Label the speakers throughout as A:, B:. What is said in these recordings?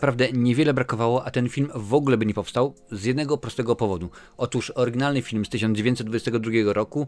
A: Naprawdę niewiele brakowało, a ten film w ogóle by nie powstał z jednego prostego powodu. Otóż oryginalny film z 1922 roku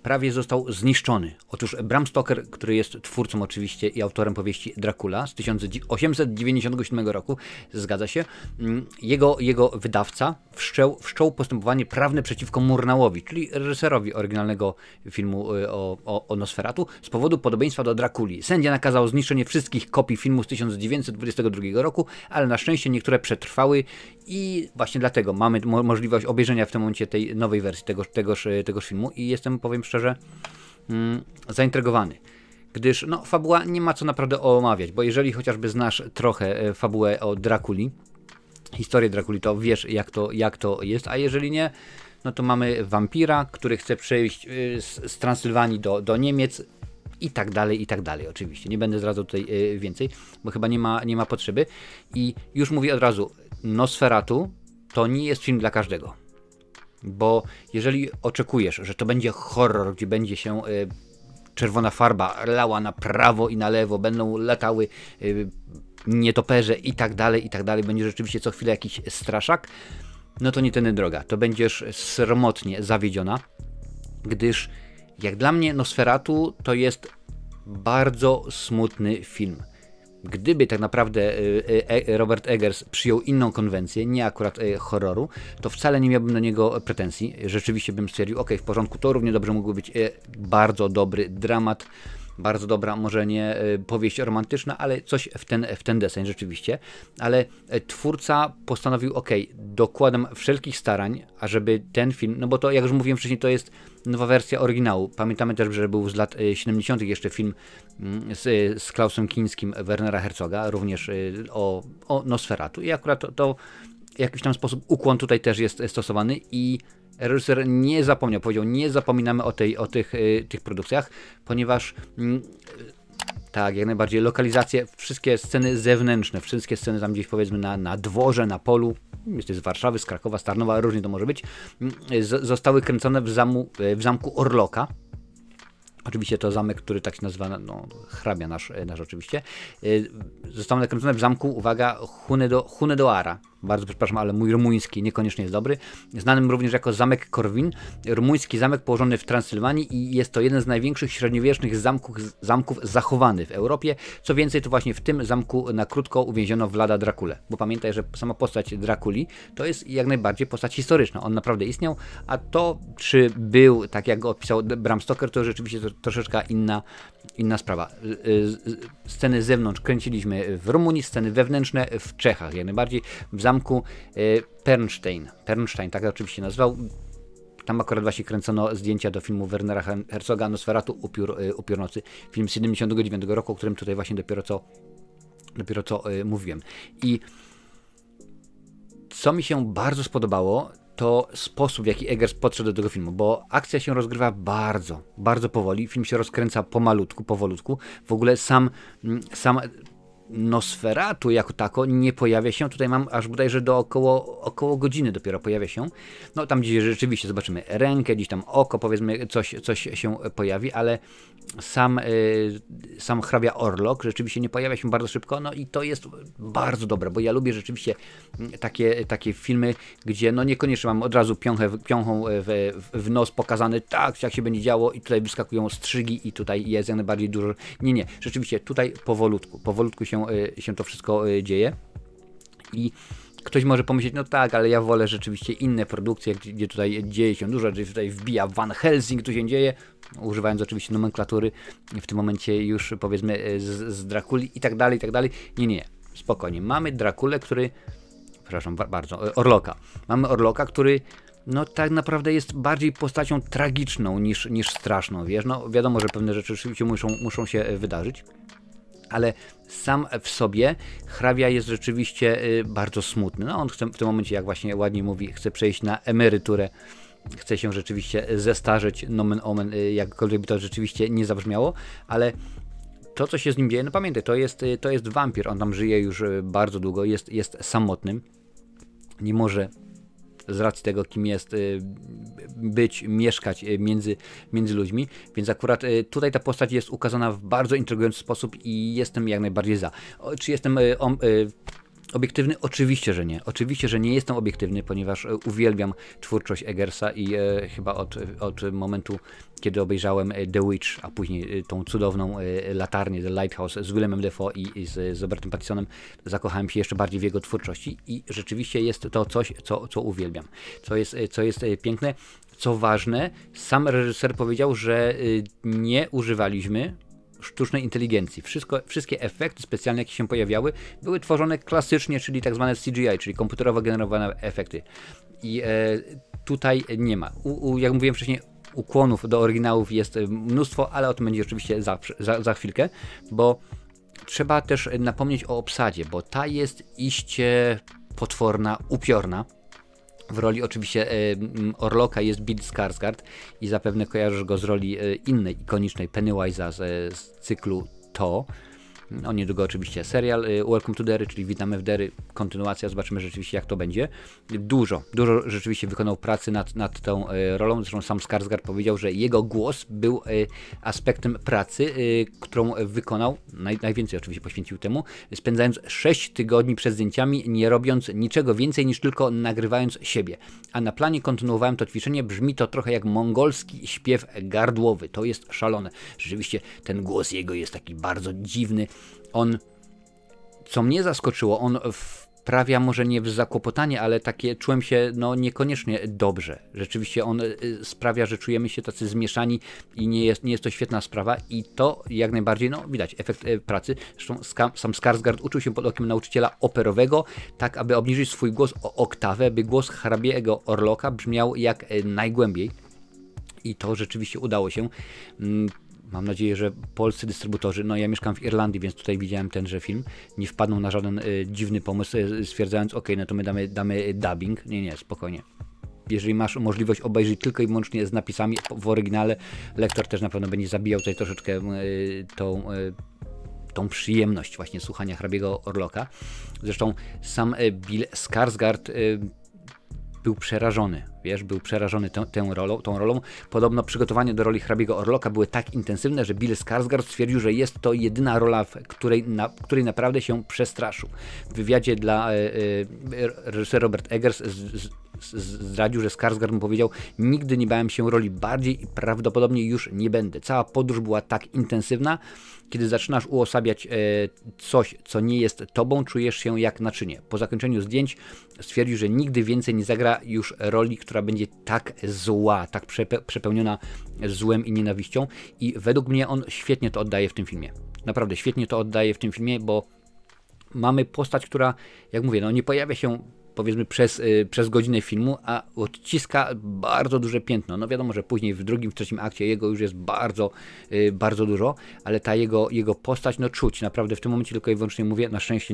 A: prawie został zniszczony. Otóż Bram Stoker, który jest twórcą oczywiście i autorem powieści Dracula z 1897 roku, zgadza się, jego wydawca wszczął postępowanie prawne przeciwko Murnałowi, czyli reżyserowi oryginalnego filmu o Nosferatu, z powodu podobieństwa do Drakuli. Sędzia nakazał zniszczenie wszystkich kopii filmu z 1922 roku, ale na szczęście niektóre przetrwały i właśnie dlatego mamy możliwość obejrzenia w tym momencie tej nowej wersji tegoż filmu i jestem, powiem szczerze, zaintrygowany. Gdyż no, fabuła nie ma co naprawdę omawiać, bo jeżeli chociażby znasz trochę fabułę o Drakuli, historię Drakuli, to wiesz jak to jest, a jeżeli nie, no to mamy wampira, który chce przejść z Transylwanii do Niemiec i tak dalej oczywiście. Nie będę zdradzał tutaj więcej, bo chyba nie ma potrzeby. I już mówię od razu, Nosferatu to nie jest film dla każdego. Bo jeżeli oczekujesz, że to będzie horror, gdzie będzie się czerwona farba lała na prawo i na lewo, będą latały nietoperze i tak dalej, będzie rzeczywiście co chwilę jakiś straszak, no to nie tędy droga. To będziesz sromotnie zawiedziona, gdyż jak dla mnie Nosferatu to jest bardzo smutny film. Gdyby tak naprawdę Robert Eggers przyjął inną konwencję, nie akurat horroru, to wcale nie miałbym do niego pretensji. Rzeczywiście bym stwierdził, ok, w porządku, to równie dobrze mógłby być bardzo dobry dramat, bardzo dobra, może nie powieść romantyczna, ale coś w ten deseń rzeczywiście. Ale twórca postanowił, ok, dokładam wszelkich starań, ażeby ten film, no bo to jak już mówiłem wcześniej, to jest nowa wersja oryginału. Pamiętamy też, że był z lat 70. jeszcze film z Klausem Kinskим Wernera Herzoga, również o Nosferatu i akurat to w jakiś tam sposób ukłon tutaj też jest stosowany i reżyser nie zapomniał, powiedział, nie zapominamy o tych produkcjach, ponieważ tak, jak najbardziej lokalizacje, wszystkie sceny zewnętrzne, wszystkie sceny tam gdzieś powiedzmy na dworze, na polu, jest z Warszawy, z Krakowa, z Tarnowa, różnie to może być, zostały kręcone w zamku Orloka. Oczywiście to zamek, który tak się nazywa, no, hrabia nasz oczywiście. Zostały nakręcone w zamku, uwaga, Hunedoara. Bardzo przepraszam, ale mój rumuński niekoniecznie jest dobry. Znanym również jako zamek Korwin. Rumuński zamek położony w Transylwanii i jest to jeden z największych średniowiecznych zamków zachowanych w Europie. Co więcej, to właśnie w tym zamku na krótko uwięziono Vlada Drakulę. Bo pamiętaj, że sama postać Drakuli to jest jak najbardziej postać historyczna. On naprawdę istniał, a to, czy był, tak jak go opisał Bram Stoker, to rzeczywiście troszeczkę inna sprawa. Sceny z zewnątrz kręciliśmy w Rumunii, sceny wewnętrzne w Czechach, jak najbardziej w zamku Pernstein, tak oczywiście nazywał. Tam akurat właśnie kręcono zdjęcia do filmu Wernera Herzoga Nosferatu Upiór nocy, film z 79 roku, o którym tutaj właśnie dopiero co mówiłem. I co mi się bardzo spodobało, to sposób, w jaki Eggers podszedł do tego filmu, bo akcja się rozgrywa bardzo, bardzo powoli, film się rozkręca powolutku, w ogóle sam Nosferatu jako tako nie pojawia się, tutaj mam aż bodajże do około godziny dopiero pojawia się, no tam gdzieś rzeczywiście zobaczymy rękę, gdzieś tam oko, powiedzmy coś się pojawi, ale sam hrabia Orlok rzeczywiście nie pojawia się bardzo szybko, no i to jest bardzo dobre, bo ja lubię rzeczywiście takie filmy, gdzie no niekoniecznie mam od razu piąchą w nos pokazany, tak jak się będzie działo i tutaj wyskakują strzygi i tutaj jest jak najbardziej dużo, nie, rzeczywiście tutaj powolutku się to wszystko dzieje i ktoś może pomyśleć, no tak, ale ja wolę rzeczywiście inne produkcje, gdzie tutaj dzieje się dużo, gdzie tutaj wbija Van Helsing, tu się dzieje, używając oczywiście nomenklatury, w tym momencie już powiedzmy z Drakuli i tak dalej. Nie, spokojnie. Mamy Drakulę, Orloka. Mamy Orloka, który no tak naprawdę jest bardziej postacią tragiczną niż straszną, wiesz, no wiadomo, że pewne rzeczy rzeczywiście muszą się wydarzyć. Ale sam w sobie hrabia jest rzeczywiście bardzo smutny. No on chce w tym momencie, jak właśnie ładnie mówi, chce przejść na emeryturę, chce się rzeczywiście zestarzeć, nomen omen, jakkolwiek by to rzeczywiście nie zabrzmiało, ale to, co się z nim dzieje, no pamiętaj, to jest wampir, on tam żyje już bardzo długo, jest samotnym, nie może z racji tego, kim jest, mieszkać między ludźmi, więc akurat tutaj ta postać jest ukazana w bardzo intrygujący sposób i jestem jak najbardziej za. Czy jestem Obiektywny? Oczywiście, że nie. Oczywiście, że nie jestem obiektywny, ponieważ uwielbiam twórczość Eggersa i chyba od momentu, kiedy obejrzałem The Witch, a później tą cudowną latarnię, The Lighthouse z Willemem Dafoe i z Robertem Pattisonem, zakochałem się jeszcze bardziej w jego twórczości i rzeczywiście jest to coś, co uwielbiam. Co jest piękne. Co ważne, sam reżyser powiedział, że nie używaliśmy sztucznej inteligencji. Wszystkie efekty specjalne, jakie się pojawiały, były tworzone klasycznie, czyli tak zwane CGI, czyli komputerowo generowane efekty. I tutaj nie ma. Jak mówiłem wcześniej, ukłonów do oryginałów jest mnóstwo, ale o tym będzie oczywiście za chwilkę, bo trzeba też napomnieć o obsadzie, bo ta jest iście potworna, upiorna. W roli oczywiście Orlocka jest Bill Skarsgård i zapewne kojarzysz go z roli innej ikonicznej Pennywise'a z cyklu To. Niedługo oczywiście serial Welcome to Derry, czyli Witamy w Derry, kontynuacja, zobaczymy rzeczywiście jak to będzie. Dużo rzeczywiście wykonał pracy nad tą rolą, zresztą sam Skarsgård powiedział, że jego głos był aspektem pracy, którą wykonał, najwięcej oczywiście poświęcił temu, spędzając 6 tygodni przed zdjęciami, nie robiąc niczego więcej niż tylko nagrywając siebie. A na planie kontynuowałem to ćwiczenie, brzmi to trochę jak mongolski śpiew gardłowy, to jest szalone. Rzeczywiście ten głos jego jest taki bardzo dziwny. Co mnie zaskoczyło, on wprawia może nie w zakłopotanie, ale takie czułem się niekoniecznie dobrze. Rzeczywiście on sprawia, że czujemy się tacy zmieszani i nie jest to świetna sprawa i to jak najbardziej, widać efekt pracy. Zresztą sam Skarsgård uczył się pod okiem nauczyciela operowego, tak aby obniżyć swój głos o oktawę, by głos hrabiego Orlocka brzmiał jak najgłębiej i to rzeczywiście udało się. Mam nadzieję, że polscy dystrybutorzy, ja mieszkam w Irlandii, więc tutaj widziałem tenże film, nie wpadną na żaden dziwny pomysł, stwierdzając, to my damy dubbing. Nie, spokojnie. Jeżeli masz możliwość obejrzeć tylko i wyłącznie z napisami w oryginale, lektor też na pewno będzie zabijał tutaj troszeczkę tą przyjemność właśnie słuchania hrabiego Orlocka. Zresztą sam Bill Skarsgård był przerażony, był przerażony tą rolą. Podobno przygotowania do roli hrabiego Orlocka były tak intensywne, że Bill Skarsgård stwierdził, że jest to jedyna rola, w której naprawdę się przestraszył. W wywiadzie dla reżyser Robert Eggers zdradził, że Skarsgård mu powiedział: nigdy nie bałem się roli bardziej i prawdopodobnie już nie będę. Cała podróż była tak intensywna, kiedy zaczynasz uosabiać coś, co nie jest tobą, czujesz się jak naczynie. Po zakończeniu zdjęć stwierdził, że nigdy więcej nie zagra już roli, która będzie tak zła, tak przepełniona złem i nienawiścią i według mnie on świetnie to oddaje w tym filmie. Naprawdę świetnie to oddaje w tym filmie, bo mamy postać, która, jak mówię, nie pojawia się powiedzmy przez godzinę filmu, a odciska bardzo duże piętno. Wiadomo, że później w drugim, w trzecim akcie jego już jest bardzo, bardzo dużo, ale ta jego postać, czuć. Naprawdę w tym momencie tylko i wyłącznie mówię, na szczęście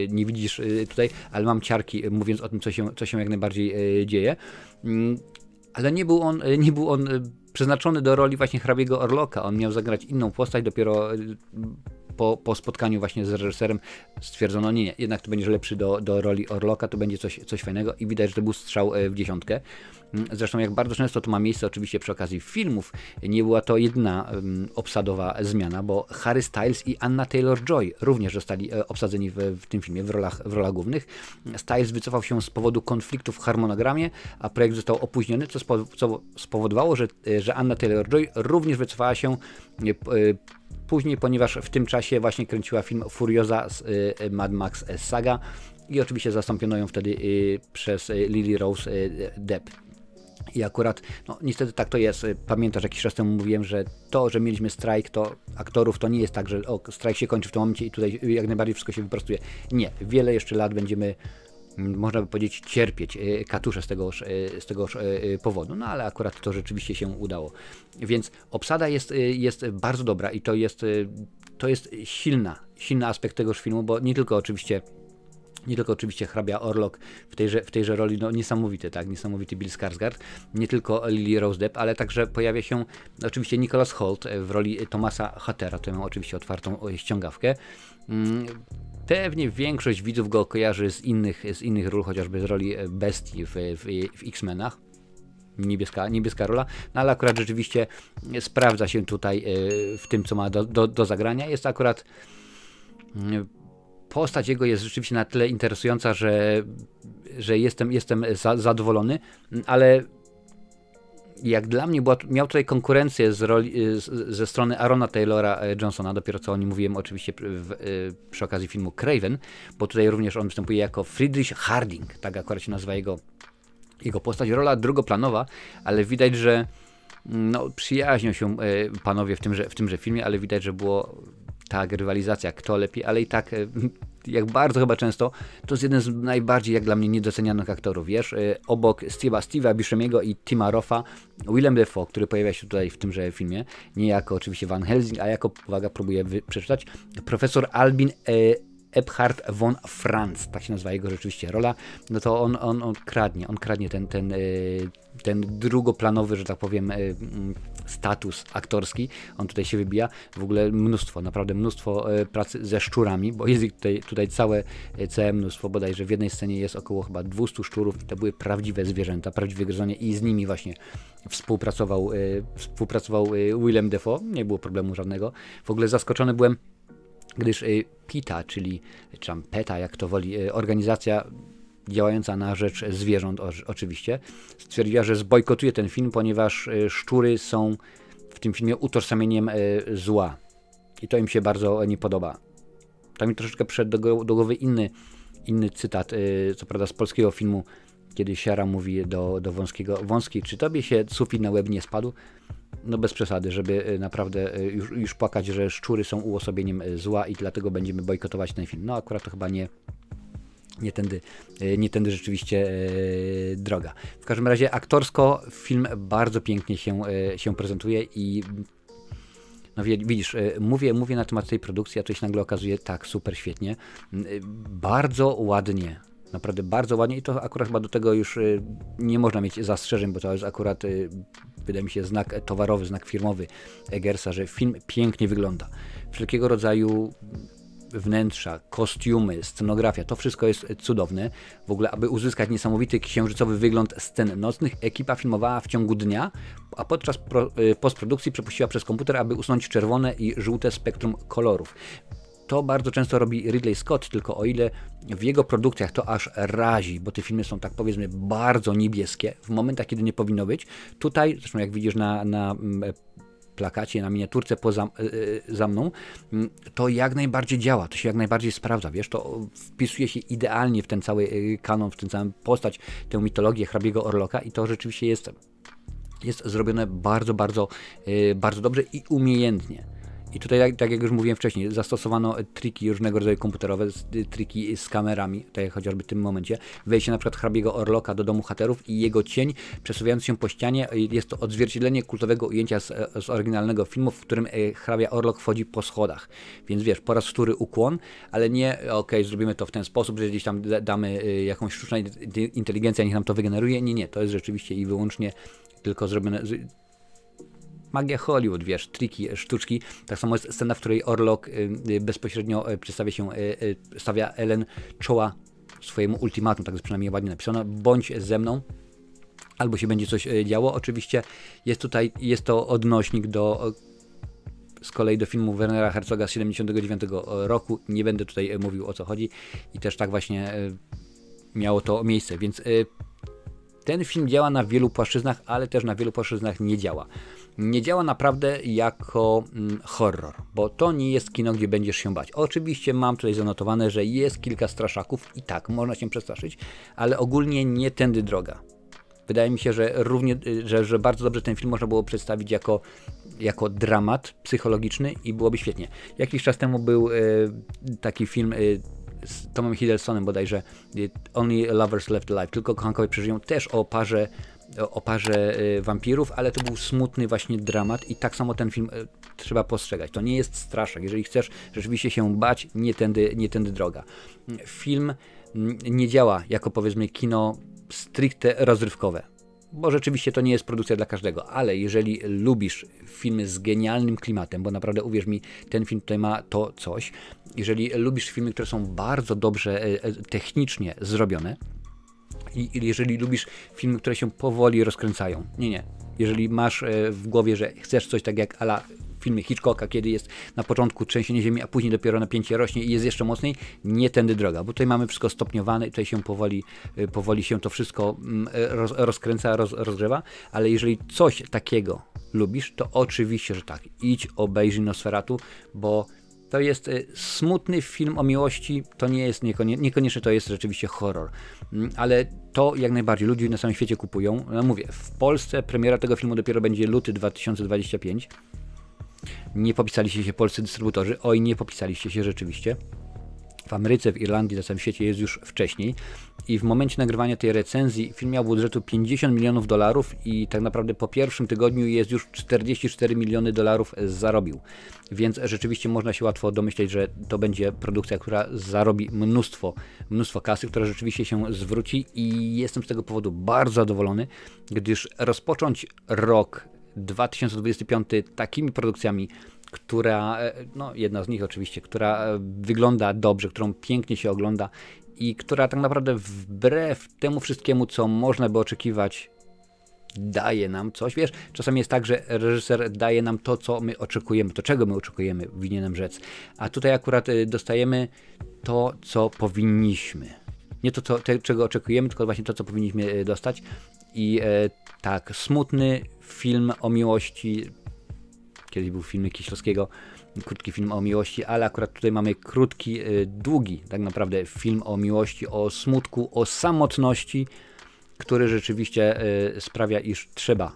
A: nie widzisz tutaj, ale mam ciarki mówiąc o tym, co się jak najbardziej dzieje. Ale nie był on przeznaczony do roli właśnie hrabiego Orlocka. On miał zagrać inną postać, dopiero po spotkaniu właśnie z reżyserem stwierdzono, nie, jednak to będziesz lepszy do roli Orlocka, to będzie coś fajnego i widać, że to był strzał w dziesiątkę. Zresztą jak bardzo często to ma miejsce oczywiście przy okazji filmów, nie była to jedyna obsadowa zmiana, bo Harry Styles i Anna Taylor-Joy również zostali obsadzeni w tym filmie w rolach głównych. Styles wycofał się z powodu konfliktu w harmonogramie, a projekt został opóźniony, co spowodowało, że Anna Taylor-Joy również wycofała się później, ponieważ w tym czasie właśnie kręciła film Furiosa z Mad Max Saga i oczywiście zastąpiono ją wtedy przez Lily Rose Depp. I akurat, niestety tak to jest. Pamiętasz, jakiś czas temu mówiłem, że to, że mieliśmy strajk aktorów, to nie jest tak, że strajk się kończy w tym momencie i tutaj jak najbardziej wszystko się wyprostuje. Nie, wiele jeszcze lat będziemy, można by powiedzieć, cierpieć katusze z tegoż powodu, ale akurat to rzeczywiście się udało. Więc obsada jest bardzo dobra i to jest silny aspekt tegoż filmu, bo nie tylko oczywiście hrabia Orlock w tejże roli, niesamowity, tak, niesamowity Bill Skarsgård, nie tylko Lily Rose Depp, ale także pojawia się oczywiście Nicholas Hoult w roli Thomasa Hattera, to mam oczywiście otwartą ściągawkę. Pewnie większość widzów go kojarzy z innych ról, chociażby z roli Bestii w X-Menach. Niebieska rola, ale akurat rzeczywiście sprawdza się tutaj w tym, co ma do zagrania. Jest akurat postać jego jest rzeczywiście na tyle interesująca, że jestem zadowolony, ale jak dla mnie miał tutaj konkurencję ze strony Aarona Taylora Johnsona, dopiero co o nim mówiłem oczywiście przy okazji filmu Craven, bo tutaj również on występuje jako Friedrich Harding, tak akurat się nazywa jego postać, rola drugoplanowa, ale widać, że no, przyjaźnią się panowie w tymże filmie, ale widać, że było tak, rywalizacja, kto lepiej, ale i tak, jak bardzo chyba często, to jest jeden z najbardziej, jak dla mnie, niedocenianych aktorów, wiesz, obok Steve'a Buscemiego i Tima Roffa, Willem Dafoe, który pojawia się tutaj w tymże filmie, nie jako oczywiście Van Helsing, a jako, uwaga, próbuję przeczytać, profesor Albin Eberhard von Franz, tak się nazywa jego rzeczywiście rola, no to on kradnie ten drugoplanowy, że tak powiem, status aktorski, on tutaj się wybija, w ogóle naprawdę mnóstwo pracy ze szczurami, bo jest ich tutaj całe mnóstwo, bodajże w jednej scenie jest około chyba 200 szczurów i to były prawdziwe zwierzęta, prawdziwe gryzonie i z nimi właśnie współpracował Willem Dafoe, nie było problemu żadnego, w ogóle zaskoczony byłem, gdyż PETA, czy tam PETA, jak to woli, organizacja działająca na rzecz zwierząt oczywiście, stwierdziła, że zbojkotuje ten film, ponieważ szczury są w tym filmie utożsamieniem zła. I to im się bardzo nie podoba. Tam mi troszeczkę przyszedł do głowy inny cytat, co prawda z polskiego filmu, kiedy Siara mówi do Wąskiej, czy tobie się sufit na łeb nie spadł? No bez przesady, żeby naprawdę już płakać, że szczury są uosobieniem zła i dlatego będziemy bojkotować ten film. No akurat to chyba nie tędy rzeczywiście droga. W każdym razie aktorsko film bardzo pięknie się prezentuje i no widzisz, mówię na temat tej produkcji, a to się nagle okazuje tak super świetnie. Bardzo ładnie. Naprawdę bardzo ładnie i to akurat chyba do tego już nie można mieć zastrzeżeń, bo to jest akurat, wydaje mi się, znak towarowy, znak firmowy Eggersa, że film pięknie wygląda. Wszelkiego rodzaju wnętrza, kostiumy, scenografia, to wszystko jest cudowne. W ogóle, aby uzyskać niesamowity księżycowy wygląd scen nocnych, ekipa filmowała w ciągu dnia, a podczas postprodukcji przepuściła przez komputer, aby usunąć czerwone i żółte spektrum kolorów. To bardzo często robi Ridley Scott, tylko o ile w jego produkcjach to aż razi, bo te filmy są, tak powiedzmy, bardzo niebieskie, w momentach, kiedy nie powinno być. Tutaj, zresztą jak widzisz na plakacie, na miniaturce za mną, to jak najbardziej działa, to się jak najbardziej sprawdza, wiesz, to wpisuje się idealnie w ten cały kanon, w tę całą postać, tę mitologię hrabiego Orlocka i to rzeczywiście jest zrobione bardzo, bardzo, bardzo dobrze i umiejętnie. I tutaj, tak jak już mówiłem wcześniej, zastosowano triki różnego rodzaju komputerowe, triki z kamerami, tak jak chociażby w tym momencie. Wejście na przykład hrabiego Orlocka do domu Hatterów i jego cień przesuwający się po ścianie. Jest to odzwierciedlenie kultowego ujęcia z oryginalnego filmu, w którym hrabia Orlok wchodzi po schodach. Więc wiesz, po raz wtóry ukłon, ale nie zrobimy to w ten sposób, że gdzieś tam damy jakąś sztuczną inteligencję, niech nam to wygeneruje. Nie, to jest rzeczywiście i wyłącznie tylko zrobione... Magia Hollywood, wiesz, triki, sztuczki. Tak samo jest scena, w której Orlok bezpośrednio stawia Ellen czoła swojemu ultimatum, tak jest przynajmniej ładnie napisane, bądź ze mną, albo się będzie coś działo. Oczywiście jest to odnośnik z kolei do filmu Wernera Herzoga z 1979 roku. Nie będę tutaj mówił, o co chodzi i też tak właśnie miało to miejsce, więc ten film działa na wielu płaszczyznach, ale też na wielu płaszczyznach nie działa. Nie działa naprawdę jako horror, bo to nie jest kino, gdzie będziesz się bać. Oczywiście mam tutaj zanotowane, że jest kilka straszaków i tak, można się przestraszyć, ale ogólnie nie tędy droga. Wydaje mi się, że bardzo dobrze ten film można było przedstawić jako dramat psychologiczny i byłoby świetnie. Jakiś czas temu był taki film z Tomem Hiddlestonem bodajże, Only Lovers Left Alive, tylko kochankowie przeżyją, też o parze wampirów, ale to był smutny właśnie dramat i tak samo ten film trzeba postrzegać. To nie jest straszak. Jeżeli chcesz rzeczywiście się bać, nie tędy droga. Film nie działa jako, powiedzmy, kino stricte rozrywkowe, bo rzeczywiście to nie jest produkcja dla każdego, ale jeżeli lubisz filmy z genialnym klimatem, bo naprawdę uwierz mi, ten film tutaj ma to coś, jeżeli lubisz filmy, które są bardzo dobrze technicznie zrobione, i jeżeli lubisz filmy, które się powoli rozkręcają, jeżeli masz w głowie, że chcesz coś tak jak à la filmy Hitchcocka, kiedy jest na początku trzęsienie ziemi, a później dopiero napięcie rośnie i jest jeszcze mocniej, nie tędy droga, bo tutaj mamy wszystko stopniowane i tutaj się powoli się to wszystko rozkręca, rozgrzewa, ale jeżeli coś takiego lubisz, to oczywiście, że tak, idź obejrzyj Nosferatu, bo to jest smutny film o miłości, to nie jest niekoniecznie to jest rzeczywiście horror, ale to jak najbardziej ludzie na całym świecie kupują. No mówię, w Polsce premiera tego filmu dopiero będzie luty 2025. Nie popisaliście się polscy dystrybutorzy, oj nie popisaliście się rzeczywiście. W Ameryce, w Irlandii, na całym świecie jest już wcześniej i w momencie nagrywania tej recenzji film miał budżetu $50 milionów i tak naprawdę po pierwszym tygodniu jest już $44 miliony zarobił. Więc rzeczywiście można się łatwo domyśleć, że to będzie produkcja, która zarobi mnóstwo kasy, która rzeczywiście się zwróci i jestem z tego powodu bardzo zadowolony, gdyż rozpocząć rok 2025 takimi produkcjami, która, no jedna z nich oczywiście, która wygląda dobrze, którą pięknie się ogląda i która tak naprawdę wbrew temu wszystkiemu, co można by oczekiwać, daje nam coś. Wiesz, czasami jest tak, że reżyser daje nam to, co my oczekujemy, to czego my oczekujemy, powinienem rzec. A tutaj akurat dostajemy to, co powinniśmy. Nie to, czego oczekujemy, tylko właśnie to, co powinniśmy dostać. I tak, smutny film o miłości. Kiedyś był film Kieślowskiego, krótki film o miłości, ale akurat tutaj mamy krótki, długi tak naprawdę film o miłości, o smutku, o samotności, który rzeczywiście sprawia, iż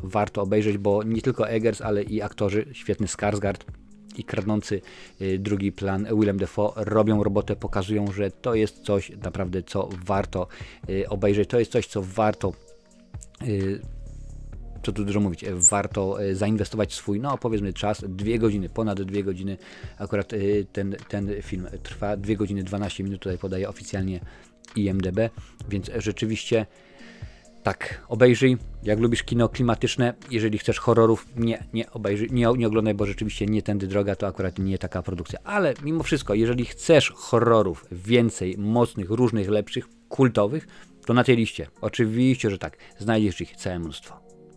A: warto obejrzeć, bo nie tylko Eggers, ale i aktorzy, świetny Skarsgård i kradnący drugi plan Willem Dafoe robią robotę, pokazują, że to jest coś naprawdę, co warto obejrzeć, to jest coś, co warto co tu dużo mówić, warto zainwestować swój, no powiedzmy czas, 2 godziny, ponad 2 godziny, akurat ten film trwa 2 godziny 12 minut, tutaj podaje oficjalnie IMDb, więc rzeczywiście tak, obejrzyj, jak lubisz kino klimatyczne, jeżeli chcesz horrorów, nie obejrzyj, nie oglądaj, bo rzeczywiście nie tędy droga, to akurat nie taka produkcja, ale mimo wszystko, jeżeli chcesz horrorów więcej, mocnych, różnych, lepszych, kultowych, to na tej liście, oczywiście, że tak, znajdziesz ich całe mnóstwo.